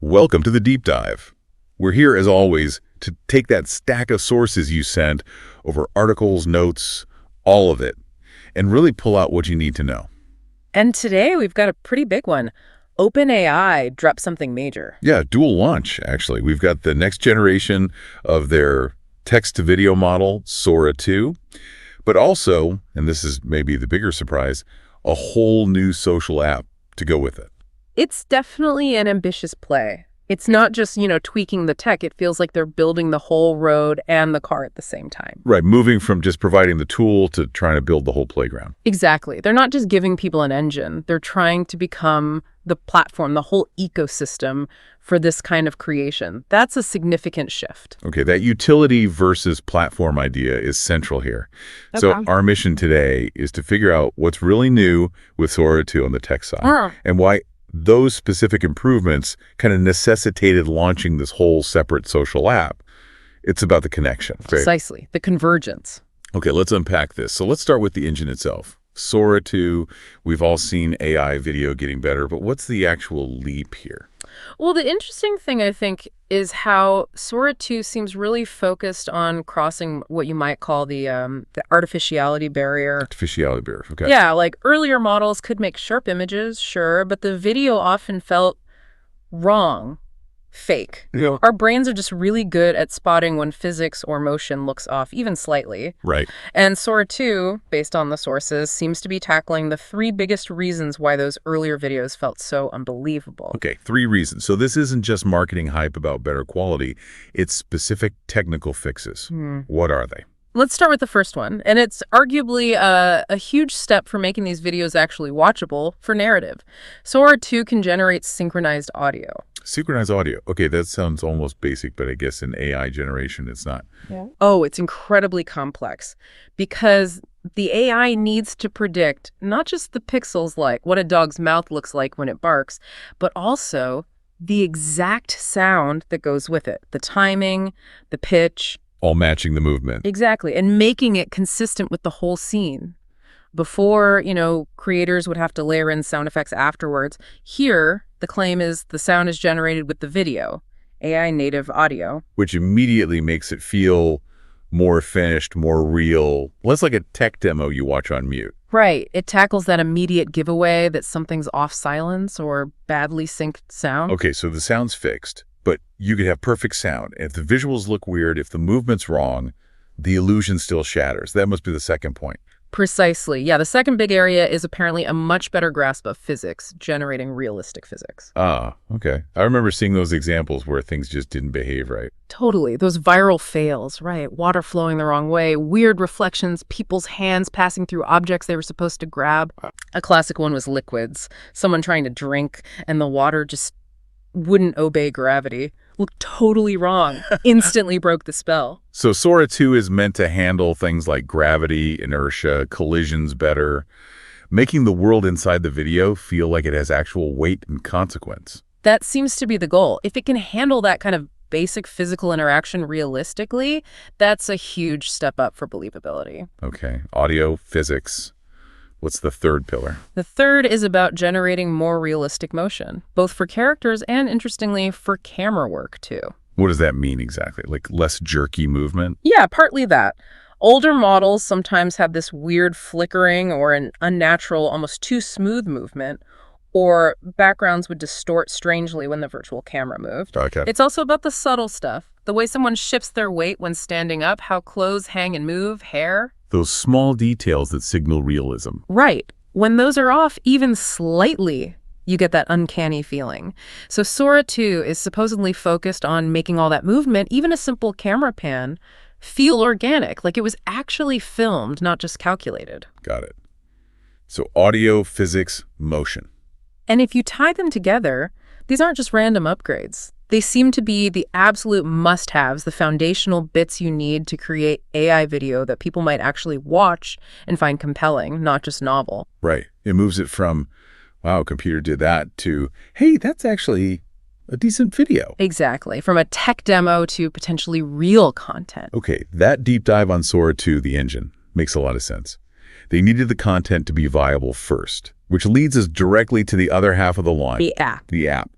Welcome to the deep dive. We're here, as always, to take that stack of sources you sent over articles, notes, all of it, and really pull out what you need to know. And today we've got a pretty big one. OpenAI dropped something major. Yeah, dual launch, actually. We've got the next generation of their text-to-video model, Sora 2, but also, and this is maybe the bigger surprise, a whole new social app to go with it. It's definitely an ambitious play. It's not just, tweaking the tech. It feels like they're building the whole road and the car at the same time. Right, moving from just providing the tool to trying to build the whole playground. Exactly. They're not just giving people an engine. They're trying to become the platform, the whole ecosystem for this kind of creation. That's a significant shift. Okay, that utility versus platform idea is central here. Okay. So our mission today is to figure out what's really new with Sora 2 on the tech side and why those specific improvements kind of necessitated launching this whole separate social app. It's about the connection. Right? Precisely, the convergence. Okay, let's unpack this. So let's start with the engine itself. Sora 2, we've all seen AI video getting better, but what's the actual leap here? Well, the interesting thing, I think, is how Sora 2 seems really focused on crossing what you might call the artificiality barrier. Artificiality barrier, okay. Yeah, like earlier models could make sharp images, sure, but the video often felt wrong, fake. Yeah. Our brains are just really good at spotting when physics or motion looks off, even slightly. Right. And Sora 2, based on the sources, seems to be tackling the three biggest reasons why those earlier videos felt so unbelievable. Okay, 3 reasons. So this isn't just marketing hype about better quality. It's specific technical fixes. What are they? Let's start with the first one. And it's arguably a huge step for making these videos actually watchable for narrative. Sora 2 can generate synchronized audio. Synchronized audio. Okay, that sounds almost basic, but I guess in AI generation, it's not. Yeah. Oh, it's incredibly complex because the AI needs to predict not just the pixels, like what a dog's mouth looks like when it barks, but also the exact sound that goes with it, the timing, the pitch. All matching the movement. Exactly, and making it consistent with the whole scene. Before, creators would have to layer in sound effects afterwards. Here, the claim is the sound is generated with the video, AI native audio. Which immediately makes it feel more finished, more real, less like a tech demo you watch on mute. Right. It tackles that immediate giveaway that something's off silence or badly synced sound. Okay, so the sound's fixed, but you could have perfect sound. If the visuals look weird, if the movement's wrong, the illusion still shatters. That must be the second point. Precisely. Yeah, the second big area is apparently a much better grasp of physics, generating realistic physics. Ah, okay. I remember seeing those examples where things just didn't behave right. Totally. Those viral fails, right? Water flowing the wrong way, weird reflections, people's hands passing through objects they were supposed to grab. A classic one was liquids. Someone trying to drink, and the water just wouldn't obey gravity. Looked totally wrong. Instantly broke the spell. So Sora 2 is meant to handle things like gravity, inertia, collisions better, making the world inside the video feel like it has actual weight and consequence. That seems to be the goal. If it can handle that kind of basic physical interaction realistically, that's a huge step up for believability. Okay, audio, physics. What's the third pillar? The third is about generating more realistic motion, both for characters and, interestingly, for camera work, too. What does that mean exactly? Like less jerky movement? Yeah, partly that. Older models sometimes have this weird flickering or an unnatural, almost too smooth movement, or backgrounds would distort strangely when the virtual camera moved. Okay. It's also about the subtle stuff, the way someone shifts their weight when standing up, how clothes hang and move, hair. Those small details that signal realism. Right. When those are off even slightly, you get that uncanny feeling. So Sora 2 is supposedly focused on making all that movement, even a simple camera pan, feel organic, like it was actually filmed, not just calculated. Got it. So audio, physics, motion. And if you tie them together, these aren't just random upgrades. They seem to be the absolute must-haves, the foundational bits you need to create AI video that people might actually watch and find compelling, not just novel. Right. It moves it from, wow, computer did that, to, hey, that's actually a decent video. Exactly. From a tech demo to potentially real content. Okay, that deep dive on Sora 2, the engine, makes a lot of sense. They needed the content to be viable first, which leads us directly to the other half of the launch. The app. The app.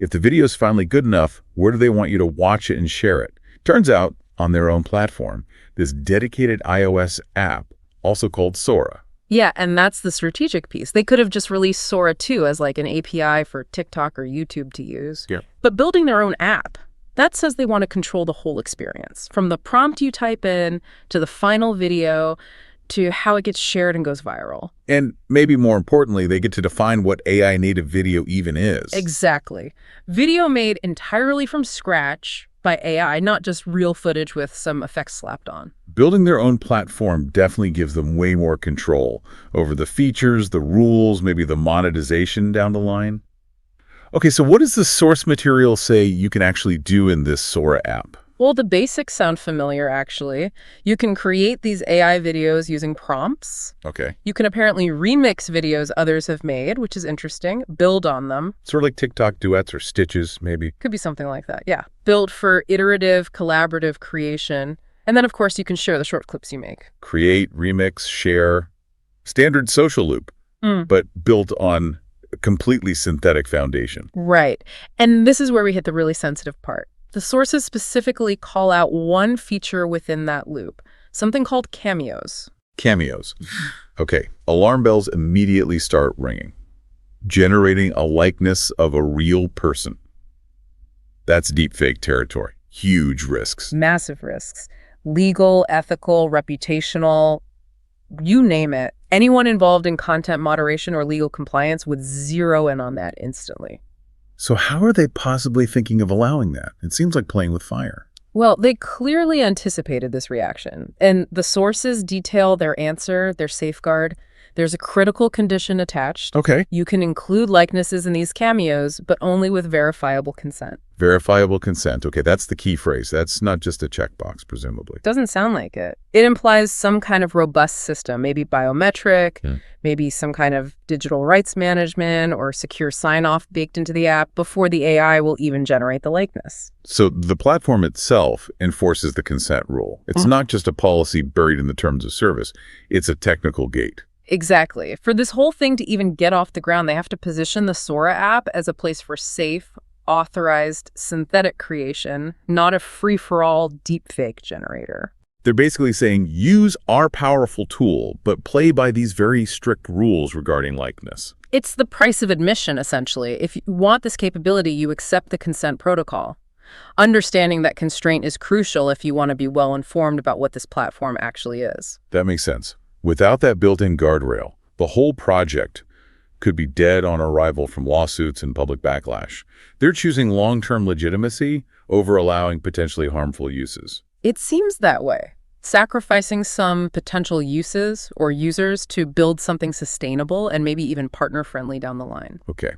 If the video is finally good enough, where do they want you to watch it and share it? Turns out, on their own platform, this dedicated iOS app, also called Sora. Yeah, and that's the strategic piece. They could have just released Sora 2 as like an API for TikTok or YouTube to use. Yeah. But building their own app, that says they want to control the whole experience, from the prompt you type in to the final video to how it gets shared and goes viral. And maybe more importantly, they get to define what AI native video even is. Exactly. Video made entirely from scratch by AI, not just real footage with some effects slapped on. Building their own platform definitely gives them way more control over the features, the rules, maybe the monetization down the line. Okay, so what does the source material say you can actually do in this Sora app? Well, the basics sound familiar, actually. You can create these AI videos using prompts. Okay. You can apparently remix videos others have made, which is interesting, build on them. Sort of like TikTok duets or stitches, maybe. Could be something like that, yeah. Build for iterative, collaborative creation. And then, of course, you can share the short clips you make. Create, remix, share. Standard social loop, but built on a completely synthetic foundation. Right. And this is where we hit the really sensitive part. The sources specifically call out one feature within that loop, something called cameos. Cameos. Okay, alarm bells immediately start ringing. Generating a likeness of a real person. That's deepfake territory. Huge risks. Massive risks. Legal, ethical, reputational, you name it. Anyone involved in content moderation or legal compliance would zero in on that instantly. So how are they possibly thinking of allowing that? It seems like playing with fire. Well, they clearly anticipated this reaction, and the sources detail their answer, their safeguard. There's a critical condition attached. Okay. You can include likenesses in these cameos, but only with verifiable consent. Verifiable consent. Okay, that's the key phrase. That's not just a checkbox, presumably. Doesn't sound like it. It implies some kind of robust system, maybe biometric, maybe some kind of digital rights management or secure sign-off baked into the app before the AI will even generate the likeness. So the platform itself enforces the consent rule. It's not just a policy buried in the terms of service. It's a technical gate. Exactly. For this whole thing to even get off the ground, they have to position the Sora app as a place for safe, authorized synthetic creation, not a free-for-all deepfake generator. They're basically saying, use our powerful tool, but play by these very strict rules regarding likeness. It's the price of admission, essentially. If you want this capability, you accept the consent protocol. Understanding that constraint is crucial if you want to be well-informed about what this platform actually is. That makes sense. Without that built-in guardrail, the whole project could be dead on arrival from lawsuits and public backlash. They're choosing long-term legitimacy over allowing potentially harmful uses. It seems that way. Sacrificing some potential uses or users to build something sustainable and maybe even partner-friendly down the line. Okay.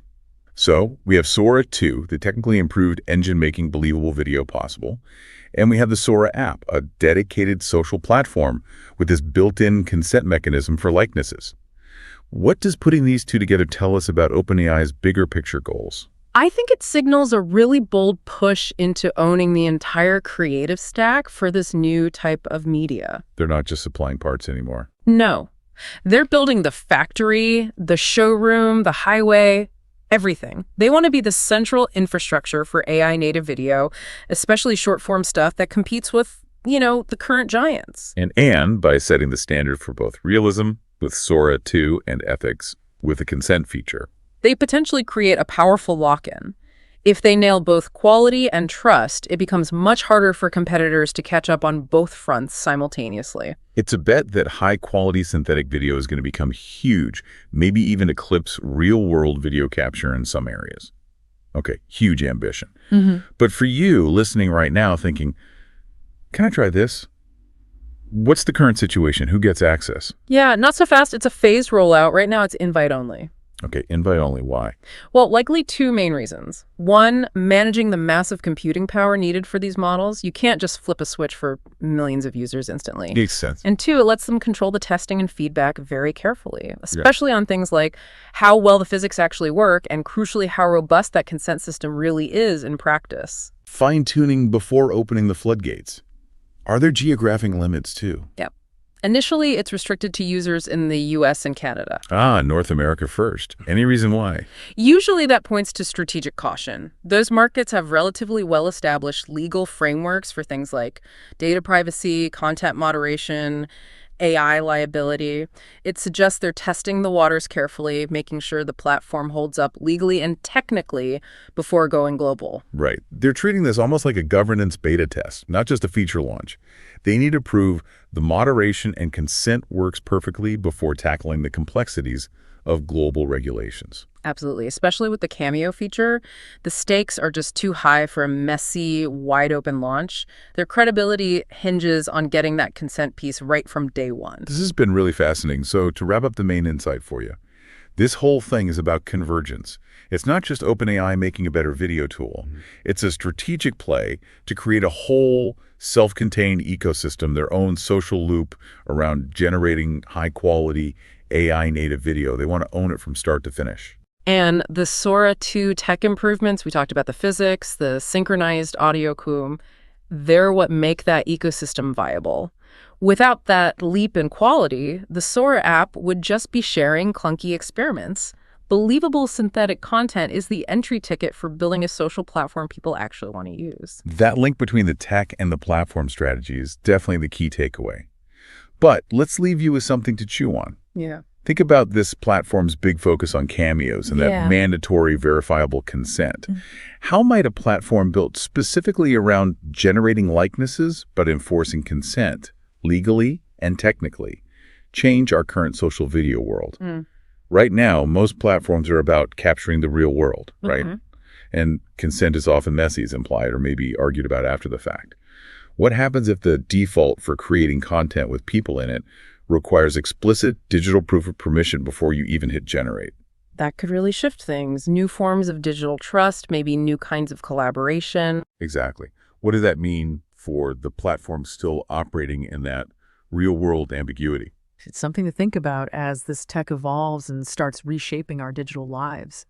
So we have Sora 2, the technically improved engine making believable video possible. And we have the Sora app, a dedicated social platform with this built-in consent mechanism for likenesses. What does putting these two together tell us about OpenAI's bigger picture goals? I think it signals a really bold push into owning the entire creative stack for this new type of media. They're not just supplying parts anymore. No. They're building the factory, the showroom, the highway, everything. They want to be the central infrastructure for AI native video, especially short-form stuff that competes with, the current giants. And by setting the standard for both realism with Sora 2 and ethics with a consent feature. They potentially create a powerful lock-in. If they nail both quality and trust, it becomes much harder for competitors to catch up on both fronts simultaneously. It's a bet that high-quality synthetic video is going to become huge, maybe even eclipse real-world video capture in some areas. Okay, huge ambition. But for you, listening right now, thinking, can I try this? What's the current situation? Who gets access? Yeah, not so fast. It's a phased rollout. Right now, it's invite only. Okay, invite only. Why? Well, likely two main reasons. One, managing the massive computing power needed for these models. You can't just flip a switch for millions of users instantly. Makes sense. And two, it lets them control the testing and feedback very carefully, especially on things like how well the physics actually work and, crucially, how robust that consent system really is in practice. Fine-tuning before opening the floodgates. Are there geographic limits, too? Yep. Initially, it's restricted to users in the US and Canada. Ah, North America first. Any reason why? Usually that points to strategic caution. Those markets have relatively well-established legal frameworks for things like data privacy, content moderation, AI liability. It suggests they're testing the waters carefully, making sure the platform holds up legally and technically before going global. Right. They're treating this almost like a governance beta test, not just a feature launch. They need to prove the moderation and consent works perfectly before tackling the complexities of global regulations. Absolutely. Especially with the Cameo feature, the stakes are just too high for a messy, wide-open launch. Their credibility hinges on getting that consent piece right from day one. This has been really fascinating. So to wrap up the main insight for you, this whole thing is about convergence. It's not just OpenAI making a better video tool. It's a strategic play to create a whole self-contained ecosystem, their own social loop around generating high-quality AI-native video. They want to own it from start to finish. And the Sora 2 tech improvements, we talked about the physics, the synchronized audio coom, they're what make that ecosystem viable. Without that leap in quality, the Sora app would just be sharing clunky experiments. Believable synthetic content is the entry ticket for building a social platform people actually want to use. That link between the tech and the platform strategy is definitely the key takeaway. But let's leave you with something to chew on. Yeah. Think about this platform's big focus on cameos and that mandatory verifiable consent. How might a platform built specifically around generating likenesses but enforcing consent, legally and technically, change our current social video world? Right now, most platforms are about capturing the real world, right? And consent is often messy, as implied, or maybe argued about after the fact. What happens if the default for creating content with people in it requires explicit digital proof of permission before you even hit generate? That could really shift things. New forms of digital trust, maybe new kinds of collaboration. Exactly. What does that mean for the platform still operating in that real-world ambiguity? It's something to think about as this tech evolves and starts reshaping our digital lives.